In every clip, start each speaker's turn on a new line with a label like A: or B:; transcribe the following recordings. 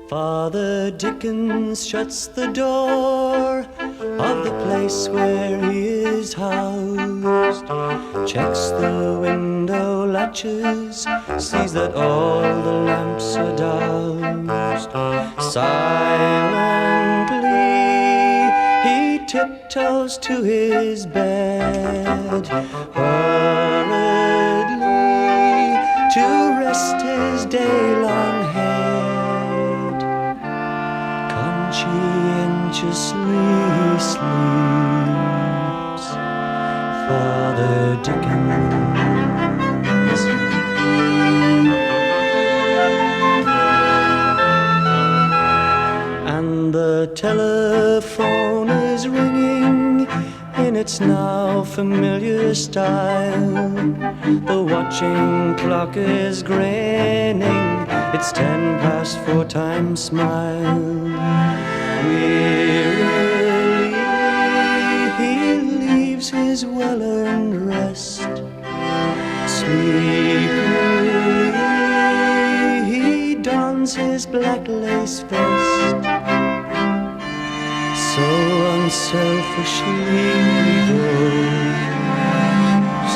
A: Father Dickens shuts the door of the place where he is housed, checks the window latches, sees that all the lamps are doused. Silently he tiptoes to his bed, hurriedly to rest his day-long head. Conscientiously sleeps Father Dickens. And the telephone is ringing in its now familiar style. The watching clock is grinning its 4 times smile. Wearily he leaves his well-earned rest. Sleepily he dons his black lace vest. So unselfishly goes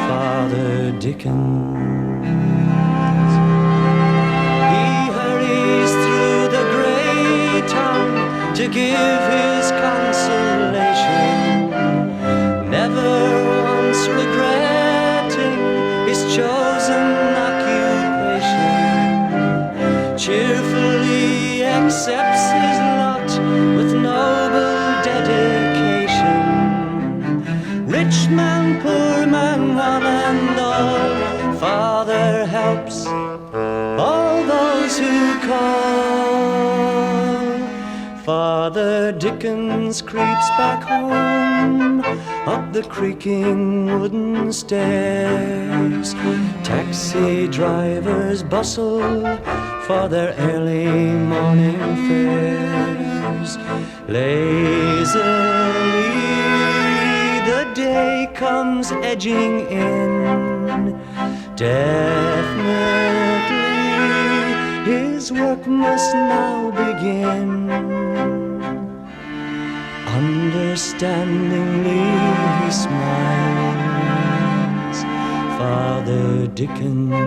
A: Father Dickens. He hurries through the great town to give his consolation, never once regretting his chosen occupation. Cheerfully accepts his lot with noble dedication. Rich man, poor man, one and all, Father helps all those who call. Father Dickens creeps back home up the creaking wooden stairs. Taxi drivers bustle for their early morning fares. Lazily the day comes edging in. Definitely his work must now begin. Understandingly he smiles, Father Dickens.